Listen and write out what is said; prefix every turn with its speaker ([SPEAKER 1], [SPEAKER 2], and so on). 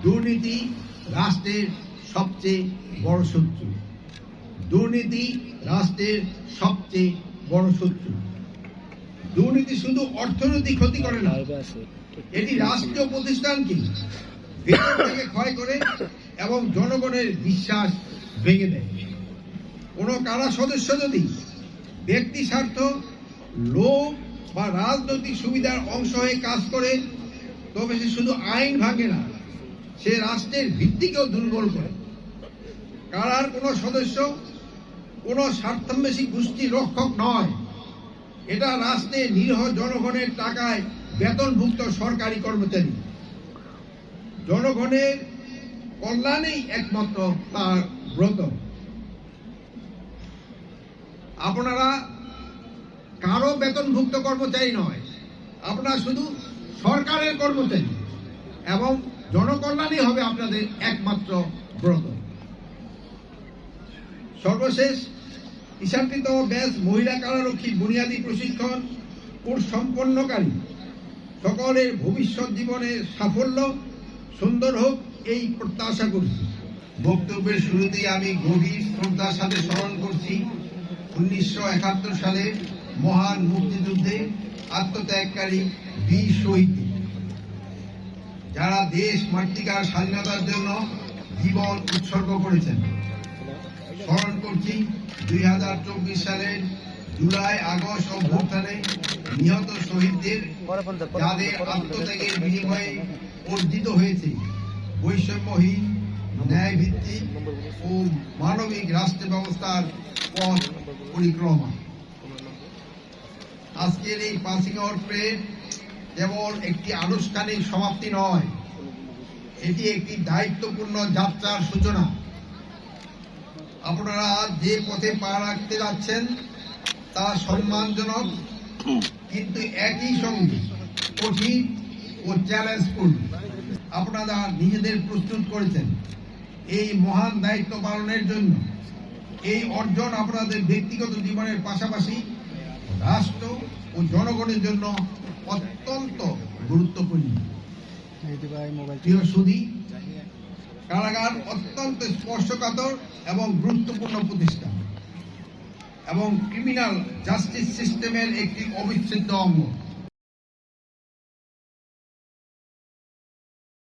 [SPEAKER 1] দুর্নীতি রাষ্ট্রের সবচেয়ে বড় শত্রু। দুর্নীতি রাষ্ট্রের সবচেয়ে বড় শত্রু। দুর্নীতি শুধু অর্থনৈতিক ক্ষতি করে না, এটি রাষ্ট্রীয় প্রতিষ্ঠানকে ভেতর থেকে ক্ষয় করে এবং জনগণের বিশ্বাস ভেঙে দেয়। কোনো কারা সদস্য যদি ব্যক্তি স্বার্থ, লোভ বা রাজনৈতিক সুবিধার অংশ হয়ে কাজ করে, তবে সে শুধু আইন ভাঙে না, সে রাষ্ট্রের ভিত্তিকেও দুর্বল করে। কারার কোনো সদস্য কোনো স্বার্থান্বেষী গোষ্ঠী রক্ষক নয়, এটা রাষ্ট্রের নিরীহ জনগণের টাকায় বেতনভুক্ত সরকারি কর্মচারী। জনগণের কল্যাণেই একমাত্র তার ব্রত। আপনারা কারো বেতনভুক্ত কর্মচারী নয়, আপনারা শুধু সরকারের কর্মচারী এবং জনকল্যাণই হবে আপনাদের একমাত্র ব্রত। সর্বশেষ 63তম ব্যাচ মহিলা কারারক্ষী বুনিয়াদী প্রশিক্ষণ কোর্স সম্পন্নকারী সকলের ভবিষ্যৎ জীবনের সাফল্য সুন্দর হোক, এই প্রত্যাশা করছি। বক্তব্যের শুরুতেই আমি গভীর শ্রদ্ধার সাথে স্মরণ করছি 1971 সালে মহান মুক্তিযুদ্ধে আত্মত্যাগকারী বীর শহীদ, যারা দেশ মাতৃকার স্বাধীনতার জন্য জীবন উৎসর্গ করেছেন। স্মরণ করছি 2024 সালের জুলাই আগস্ট অভ্যুত্থানে নিহত শহীদদের, যাদের আত্মত্যাগের বিনিময়ে অর্জিত হয়েছে বৈষম্যহীন, ন্যায়ভিত্তিক ও মানবিক রাষ্ট্র ব্যবস্থার পথ পরিক্রমা। আজকের এই পাসিং আউট প্যারেড কেবল একটি আনুষ্ঠানিক সমাপ্তি নয়, এটি একটি দায়িত্বপূর্ণ যাত্রার সূচনা। আপনারা যে পথে পা রাখতে যাচ্ছেন তা সম্মানজনক, কিন্তু একই সঙ্গে কঠিন ও চ্যালেঞ্জপূর্ণ। আপনারা নিজেদের প্রস্তুত করেছেন এই মহান দায়িত্ব পালনের জন্য। এই অর্জন আপনাদের ব্যক্তিগত জীবনের পাশাপাশি রাষ্ট্র ও জনগণের জন্য অত্যন্ত গুরুত্বপূর্ণ। প্রিয় সুধী, কারাগার অত্যন্ত স্পর্শকাতর এবং গুরুত্বপূর্ণ প্রতিষ্ঠান এবং ক্রিমিনাল জাস্টিস সিস্টেমের একটি অবিচ্ছেদ্য অঙ্গ।